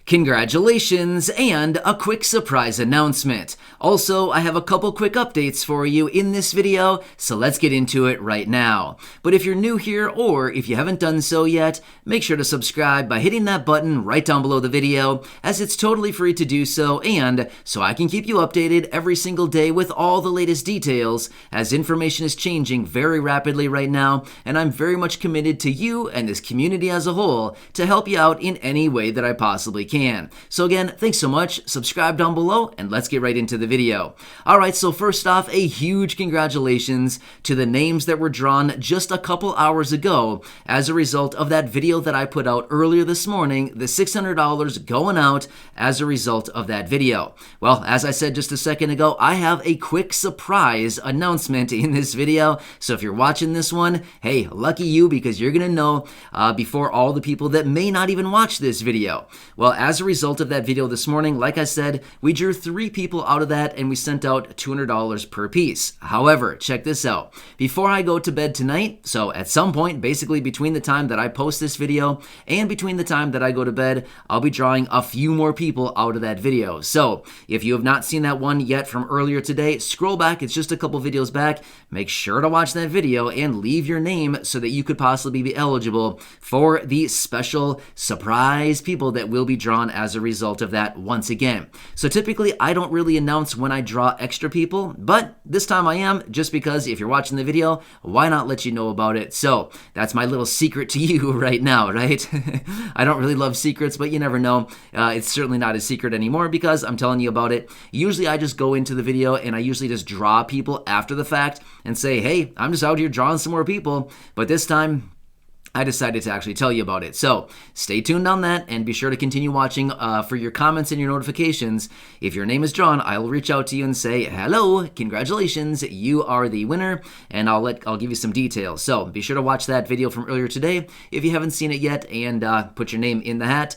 Congratulations, and a quick surprise announcement. Also, I have a couple quick updates for you in this video, so let's get into it right now. But if you're new here, or if you haven't done so yet, make sure to subscribe by hitting that button right down below the video, as it's totally free to do so, and so I can keep you updated every single day with all the latest details, as information is changing very rapidly right now, and I'm very much committed to you and this community as a whole to help you out in any way that I possibly can. So again, thanks so much, subscribe down below, and let's get right into the video. Alright, so first off, a huge congratulations to the names that were drawn just a couple hours ago as a result of that video that I put out earlier this morning, the $600 going out as a result of that video. Well, as I said just a second ago, I have a quick surprise announcement in this video, so if you're watching this one, hey, lucky you, because you're gonna know before all the people that may not even watch this video. Well, as a result of that video this morning, like I said, we drew 3 people out of that and we sent out $200 per piece. However, check this out. Before I go to bed tonight, so at some point, basically between the time that I post this video and between the time that I go to bed, I'll be drawing a few more people out of that video. So if you have not seen that one yet from earlier today, scroll back, it's just a couple videos back. Make sure to watch that video and leave your name so that you could possibly be eligible for the special surprise people that will be drawn as a result of that once again. So typically I don't really announce when I draw extra people, but this time I am, just because if you're watching the video, why not let you know about it? So that's my little secret to you right now, right? I don't really love secrets, but you never know. It's certainly not a secret anymore because I'm telling you about it. Usually I just go into the video and I usually just draw people after the fact and say, hey, I'm just out here drawing some more people, but this time I decided to actually tell you about it. So stay tuned on that and be sure to continue watching for your comments and your notifications. If your name is drawn, I will reach out to you and say, hello, congratulations, you are the winner, and I'll give you some details. So be sure to watch that video from earlier today if you haven't seen it yet, and put your name in the hat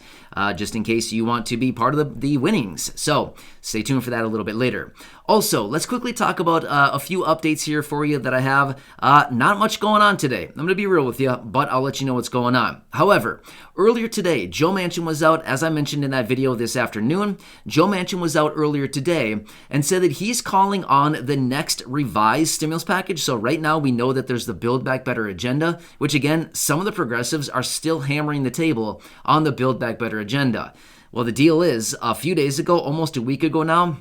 just in case you want to be part of the winnings. So stay tuned for that a little bit later. Also, let's quickly talk about a few updates here for you that I have. Not much going on today. I'm going to be real with you, but I'll let you know what's going on. However, earlier today, Joe Manchin was out, as I mentioned in that video this afternoon. Joe Manchin was out earlier today and said that he's calling on the next revised stimulus package. So right now we know that there's the Build Back Better agenda, which again, some of the progressives are still hammering the table on the Build Back Better agenda. Well, the deal is, a few days ago, almost a week ago now,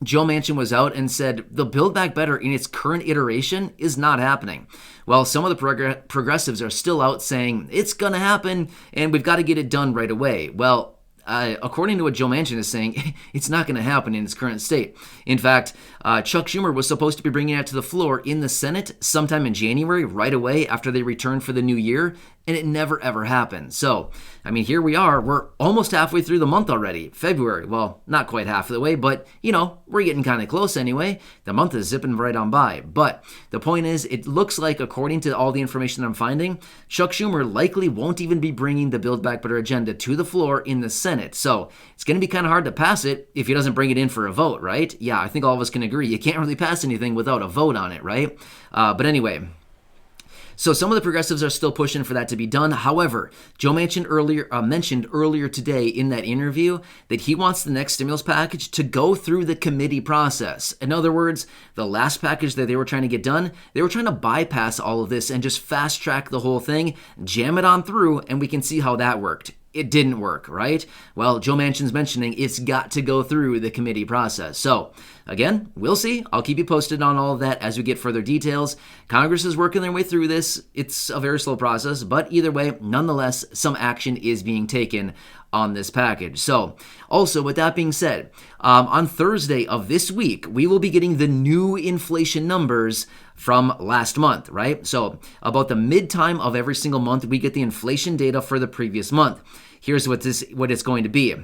Joe Manchin was out and said the Build Back Better in its current iteration is not happening. Well, some of the progressives are still out saying it's going to happen and we've got to get it done right away. Well, according to what Joe Manchin is saying, it's not going to happen in its current state. In fact, Chuck Schumer was supposed to be bringing it to the floor in the Senate sometime in January, right away after they returned for the new year, and it never ever happened. So, I mean, here we are. We're almost halfway through the month already, February. Well, not quite half of the way, but, you know, we're getting kind of close anyway. The month is zipping right on by. But the point is, it looks like, according to all the information that I'm finding, Chuck Schumer likely won't even be bringing the Build Back Better agenda to the floor in the Senate. So it's going to be kind of hard to pass it if he doesn't bring it in for a vote, right? Yeah, I think all of us can agree. You can't really pass anything without a vote on it, right? But anyway, so some of the progressives are still pushing for that to be done. However, Joe mentioned earlier today in that interview that he wants the next stimulus package to go through the committee process. In other words, the last package that they were trying to get done, they were trying to bypass all of this and just fast track the whole thing, jam it on through, and we can see how that worked. It didn't work, right? Well, Joe Manchin's mentioning it's got to go through the committee process. So, again, we'll see. I'll keep you posted on all of that as we get further details. Congress is working their way through this. It's a very slow process, but either way, nonetheless, some action is being taken on this package. So, also, with that being said, on Thursday of this week, we will be getting the new inflation numbers from last month, right? So, about the mid-time of every single month, we get the inflation data for the previous month. Here's what it's going to be.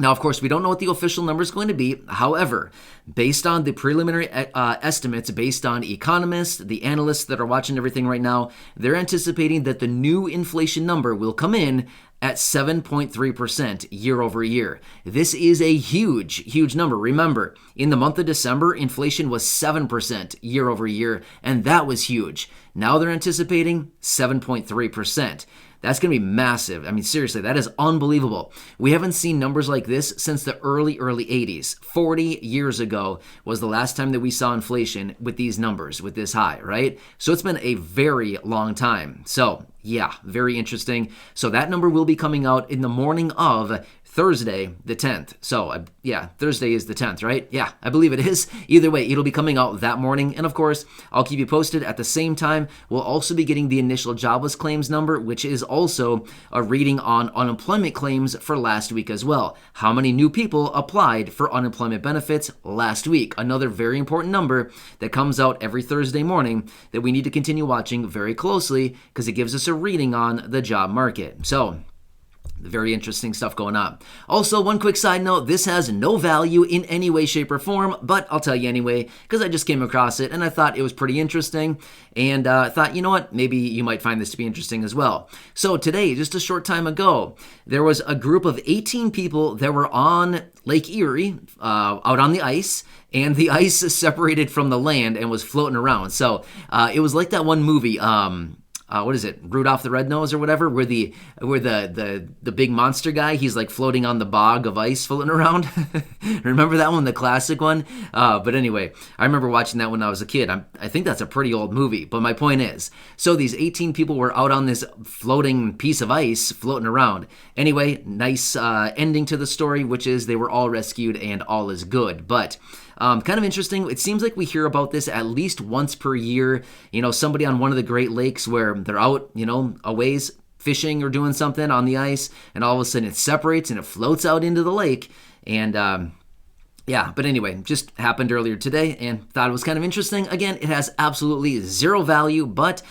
Now, of course, we don't know what the official number is going to be. However, based on the preliminary estimates, based on economists, the analysts that are watching everything right now, they're anticipating that the new inflation number will come in at 7.3% year over year. This is a huge number. Remember, in the month of December, inflation was 7% year over year, and that was huge. Now they're anticipating 7.3%. That's going to be massive. I mean, seriously, that is unbelievable. We haven't seen numbers like this since the early 80s. 40 years ago was the last time that we saw inflation with these numbers, with this high, right? So it's been a very long time. So yeah, very interesting. So that number will be coming out in the morning of Thursday, the 10th. So yeah, Thursday is the 10th, right? Yeah, I believe it is. Either way, it'll be coming out that morning. And of course, I'll keep you posted. At the same time, we'll also be getting the initial jobless claims number, which is also a reading on unemployment claims for last week as well. How many new people applied for unemployment benefits last week? Another very important number that comes out every Thursday morning that we need to continue watching very closely because it gives us a reading on the job market. So very interesting stuff going on. Also, one quick side note, this has no value in any way, shape, or form, but I'll tell you anyway, because I just came across it and I thought it was pretty interesting, and thought, you know what, maybe you might find this to be interesting as well. So today, just a short time ago, there was a group of 18 people that were on Lake Erie, out on the ice, and the ice separated from the land and was floating around. So it was like that one movie, what is it, Rudolph the Red-Nosed or whatever, where the big monster guy, he's like floating on the bog of ice floating around. Remember that one, the classic one? But anyway, I remember watching that when I was a kid. I think that's a pretty old movie, but my point is, so these 18 people were out on this floating piece of ice floating around. Anyway, nice ending to the story, which is they were all rescued and all is good. But kind of interesting. It seems like we hear about this at least once per year. You know, somebody on one of the Great Lakes where they're out, you know, a ways fishing or doing something on the ice, and all of a sudden it separates and it floats out into the lake. And yeah, but anyway, just happened earlier today and thought it was kind of interesting. Again, it has absolutely zero value, but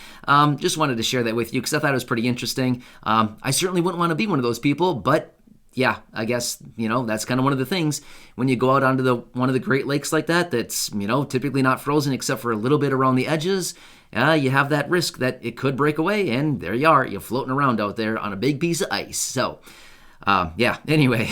just wanted to share that with you because I thought it was pretty interesting. I certainly wouldn't want to be one of those people, but yeah, I guess, you know, that's kind of one of the things when you go out onto one of the Great Lakes like that, that's, you know, typically not frozen except for a little bit around the edges. You have that risk that it could break away, and there you are, you're floating around out there on a big piece of ice. So yeah, anyway,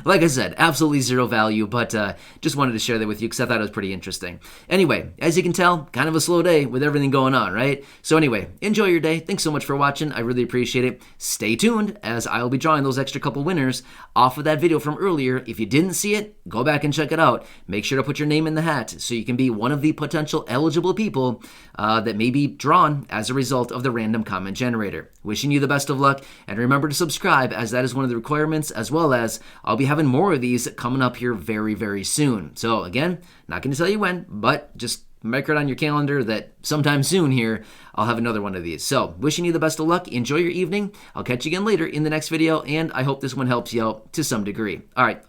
like I said, absolutely zero value, but just wanted to share that with you because I thought it was pretty interesting. Anyway, as you can tell, kind of a slow day with everything going on, right? So anyway, enjoy your day. Thanks so much for watching. I really appreciate it. Stay tuned as I'll be drawing those extra couple winners off of that video from earlier. If you didn't see it, go back and check it out. Make sure to put your name in the hat so you can be one of the potential eligible people that may be drawn as a result of the random comment generator. Wishing you the best of luck, and remember to subscribe, as that is one of the requirements, as well as I'll be having more of these coming up here very, very soon. So again, not going to tell you when, but just mark it on your calendar that sometime soon here, I'll have another one of these. So wishing you the best of luck. Enjoy your evening. I'll catch you again later in the next video, and I hope this one helps you out to some degree. All right.